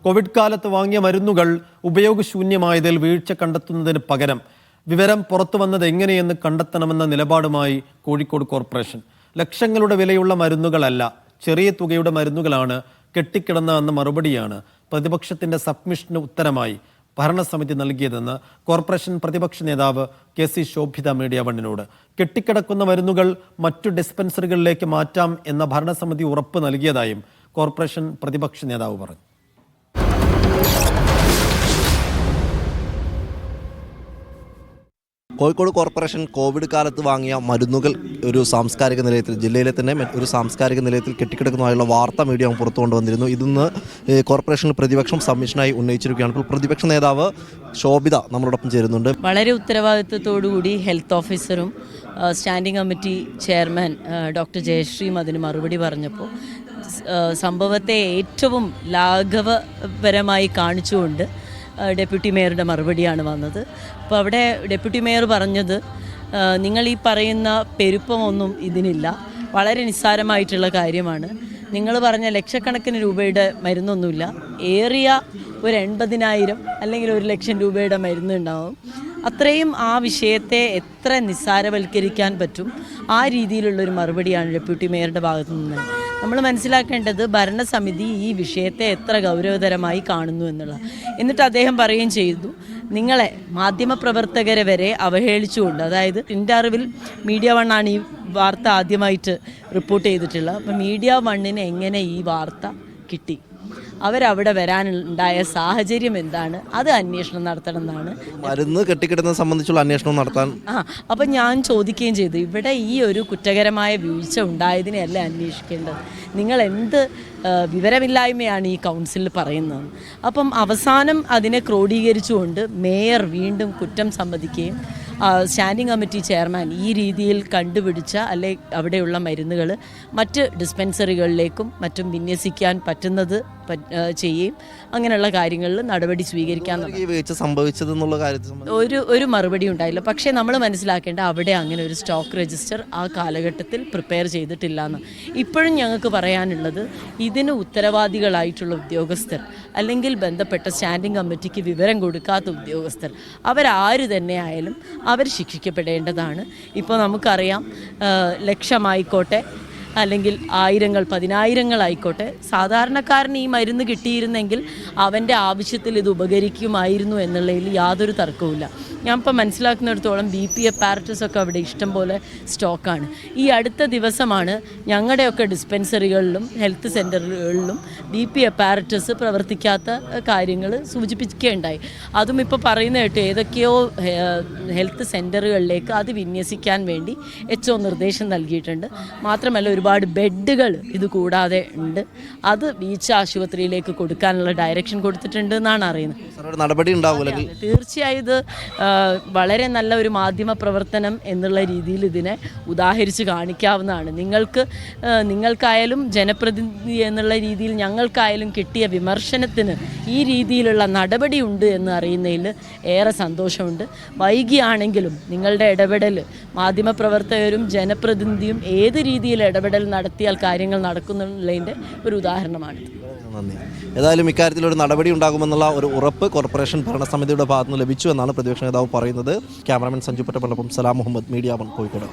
Covid കാലത്ത് വാങ്ങിയ മരുന്നുകൾ ഉപയോഗശൂന്യമായതിൽ വീഴ്ച കണ്ടെത്തുന്നതിന് പകരം വിവരം പുറത്തു വന്നത് എങ്ങനെയെന്ന് കണ്ടെത്തണമെന്ന നിലപാടുമായി കോഴിക്കോട് കോർപ്പറേഷൻ. ലക്ഷങ്ങളുടെ വിലയുള്ള മരുന്നുകളല്ല, ചെറിയ തുകയുടെ മരുന്നുകളാണ് കെട്ടിക്കിടന്നതെന്ന മറുപടിയാണ് പ്രതിപക്ഷത്തിന്റെ സബ്മിഷന് ഉത്തരമായി ഭരണസമിതി നൽകിയതെന്ന് കോർപ്പറേഷൻ പ്രതിപക്ഷ നേതാവ് കെ.സി. ശോഭിത മീഡിയ വണ്ണിനോട്. കെട്ടിക്കിടക്കുന്ന മരുന്നുകൾ മറ്റു ഡിസ്പെൻസറികളിലേക്ക് മാറ്റാം എന്ന ഭരണസമിതി ഉറപ്പ് നൽകിയതായും കോർപ്പറേഷൻ പ്രതിപക്ഷ നേതാവ് പറഞ്ഞു. കോഴിക്കോട് കോർപ്പറേഷൻ കോവിഡ് കാലത്ത് വാങ്ങിയ മരുന്നുകൾ ഒരു സാംസ്കാരിക നിലയത്തിൽ, ജില്ലയിലെ തന്നെ ഒരു സാംസ്കാരിക നിലയത്തിൽ കെട്ടിക്കിടക്കുന്നതായുള്ള വാർത്താ മീഡിയ പുറത്തു കൊണ്ടുവന്നിരുന്നു. ഇന്ന് കോർപ്പറേഷനിൽ പ്രതിപക്ഷം സബ്മിഷനായി ഉന്നയിച്ചിരിക്കുകയാണ്. ഇപ്പോൾ പ്രതിപക്ഷ നേതാവ് ശോഭിത നമ്മളോടൊപ്പം ചേരുന്നുണ്ട്. വളരെ ഉത്തരവാദിത്വത്തോടുകൂടി ഹെൽത്ത് ഓഫീസറും സ്റ്റാൻഡിംഗ് കമ്മിറ്റി ചെയർമാൻ ഡോക്ടർ ജയശ്രീയും അതിന് മറുപടി പറഞ്ഞപ്പോൾ സംഭവത്തെ ഏറ്റവും ലാഘവപരമായി കാണിച്ചുകൊണ്ട് ഡെപ്യൂട്ടി മേയറുടെ മറുപടിയാണ് വന്നത്. അപ്പോൾ അവിടെ ഡെപ്യൂട്ടി മേയർ പറഞ്ഞത്, നിങ്ങൾ ഈ പറയുന്ന പെരുപ്പമൊന്നും ഇതിനില്ല, വളരെ നിസ്സാരമായിട്ടുള്ള കാര്യമാണ്. നിങ്ങൾ പറഞ്ഞ ലക്ഷക്കണക്കിന് രൂപയുടെ മരുന്നൊന്നുമില്ല, ഏറിയ ഒരു 80,000 അല്ലെങ്കിൽ 1,00,000 രൂപയുടെ മരുന്നുണ്ടാവും. അത്രയും ആ വിഷയത്തെ എത്ര നിസ്സാരവൽക്കരിക്കാൻ പറ്റും, ആ രീതിയിലുള്ളൊരു മറുപടിയാണ് ഡെപ്യൂട്ടി മേയറുടെ ഭാഗത്തു നിന്ന്. നമ്മൾ മനസ്സിലാക്കേണ്ടത് ഭരണസമിതി ഈ വിഷയത്തെ എത്ര ഗൗരവതരമായി കാണുന്നു എന്നുള്ള. എന്നിട്ട് അദ്ദേഹം പറയുകയും ചെയ്തു, നിങ്ങളെ മാധ്യമപ്രവർത്തകരെ വരെ അവഹേളിച്ചുകൊണ്ട്, അതായത് എൻ്റെ അറിവിൽ മീഡിയ വണ്ണാണ് ഈ വാർത്ത ആദ്യമായിട്ട് റിപ്പോർട്ട് ചെയ്തിട്ടുള്ളത്. അപ്പം മീഡിയ വണ്ണിന് എങ്ങനെ ഈ വാർത്ത കിട്ടി, അവരവിടെ വരാനുണ്ടായ സാഹചര്യം എന്താണ്, അത് അന്വേഷണം നടത്തണം എന്നാണ്. മരുന്ന് കെട്ടിക്കിടുന്നത് സംബന്ധിച്ചുള്ള അന്വേഷണം നടത്താൻ അപ്പം ഞാൻ ചോദിക്കുകയും ചെയ്തു, ഇവിടെ ഈ ഒരു കുറ്റകരമായ വീഴ്ച ഉണ്ടായതിനെയല്ല അന്വേഷിക്കേണ്ടത്, നിങ്ങൾ എന്ത് വിവരമില്ലായ്മയാണ് ഈ കൗൺസിലിൽ പറയുന്നത്. അപ്പം അവസാനം അതിനെ ക്രോഡീകരിച്ചുകൊണ്ട് മേയർ വീണ്ടും കുറ്റം സമ്മതിക്കുകയും സ്റ്റാൻഡിംഗ് കമ്മിറ്റി ചെയർമാൻ ഈ രീതിയിൽ കണ്ടുപിടിച്ച അല്ലെ അവിടെയുള്ള മരുന്നുകൾ മറ്റ് ഡിസ്പെൻസറികളിലേക്കും മറ്റും വിന്യസിക്കാൻ പറ്റുന്നത് ചെയ്യുകയും അങ്ങനെയുള്ള കാര്യങ്ങളിൽ നടപടി സ്വീകരിക്കാൻ ഒരു മറുപടി ഉണ്ടായില്ല. പക്ഷേ നമ്മൾ മനസ്സിലാക്കേണ്ട, അവിടെ അങ്ങനെ ഒരു സ്റ്റോക്ക് രജിസ്റ്റർ ആ കാലഘട്ടത്തിൽ പ്രിപ്പയർ ചെയ്തിട്ടില്ല എന്ന്. ഇപ്പോഴും ഞങ്ങൾക്ക് പറയാനുള്ളത്, ഇതിന് ഉത്തരവാദികളായിട്ടുള്ള ഉദ്യോഗസ്ഥർ അല്ലെങ്കിൽ ബന്ധപ്പെട്ട സ്റ്റാൻഡിംഗ് കമ്മിറ്റിക്ക് വിവരം കൊടുക്കാത്ത ഉദ്യോഗസ്ഥർ, അവരാര് തന്നെ ആയാലും അവർ ശിക്ഷിക്കപ്പെടേണ്ടതാണ്. ഇപ്പോൾ നമുക്കറിയാം, ലക്ഷമായിക്കോട്ടെ അല്ലെങ്കിൽ ആയിരങ്ങൾ 10,000-ആയിക്കോട്ടെ, സാധാരണക്കാരന് ഈ മരുന്ന് കിട്ടിയിരുന്നെങ്കിൽ അവൻ്റെ ആവശ്യത്തിൽ ഇത് ഉപകരിക്കുമായിരുന്നു എന്നുള്ളതിൽ യാതൊരു തർക്കവുമില്ല. ഞാൻ ഇപ്പോൾ മനസ്സിലാക്കുന്നിടത്തോളം BP അപ്പാരറ്റസൊക്കെ അവിടെ ഇഷ്ടം പോലെ സ്റ്റോക്കാണ്. ഈ അടുത്ത ദിവസമാണ് ഞങ്ങളുടെയൊക്കെ ഡിസ്പെൻസറികളിലും ഹെൽത്ത് സെൻ്ററുകളിലും BP അപ്പാരറ്റസ് പ്രവർത്തിക്കാത്ത കാര്യങ്ങൾ സൂചിപ്പിക്കുകയുണ്ടായി. അതും ഇപ്പോൾ പറയുന്ന കേട്ട് ഏതൊക്കെയോ ഹെൽത്ത് സെൻ്ററുകളിലേക്ക് അത് വിന്യസിക്കാൻ വേണ്ടി HO നിർദ്ദേശം നൽകിയിട്ടുണ്ട്. മാത്രമല്ല ഒരുപാട് ബെഡുകൾ ഇത് കൂടാതെ ഉണ്ട്, അത് ബീച്ച് ആശുപത്രിയിലേക്ക് കൊടുക്കാനുള്ള ഡയറക്ഷൻ കൊടുത്തിട്ടുണ്ട് എന്നാണ് അറിയുന്നത്. നടപടി ഉണ്ടാവില്ല. തീർച്ചയായും ഇത് വളരെ നല്ല ഒരു മാധ്യമ പ്രവർത്തനം എന്നുള്ള രീതിയിൽ ഇതിനെ ഉദാഹരിച്ച് കാണിക്കാവുന്നതാണ്. നിങ്ങൾക്കായാലും ജനപ്രതിനിധി എന്നുള്ള രീതിയിൽ ഞങ്ങൾക്കായാലും കിട്ടിയ വിമർശനത്തിന് ഈ രീതിയിലുള്ള നടപടി ഉണ്ട് എന്ന് അറിയുന്നതിൽ ഏറെ സന്തോഷമുണ്ട്. വൈകിയാണെങ്കിലും നിങ്ങളുടെ ഇടപെടൽ, മാധ്യമപ്രവർത്തകരും ജനപ്രതിനിധിയും ഏത് രീതിയിൽ ഇടപെടൽ നടത്തിയാൽ കാര്യങ്ങൾ നടക്കുന്നുള്ളതിൻ്റെ ഒരു ഉദാഹരണമാണ്. നന്ദി. ഏതായാലും ഇക്കാര്യത്തിൽ ഒരു നടപടി ഉണ്ടാകുമെന്നുള്ള ഒരു ഉറപ്പ് കോർപ്പറേഷൻ ഭരണസമിതിയുടെ ഭാഗത്തുനിന്ന് ലഭിച്ചു എന്നാണ് പ്രതിപക്ഷ നേതാവ് പറയുന്നത്. ക്യാമറാമാൻ സഞ്ജു പട്ടപ്പള്ളപ്പം, സലാം മുഹമ്മദ്, മീഡിയ വൺ, കോഴിക്കോട്.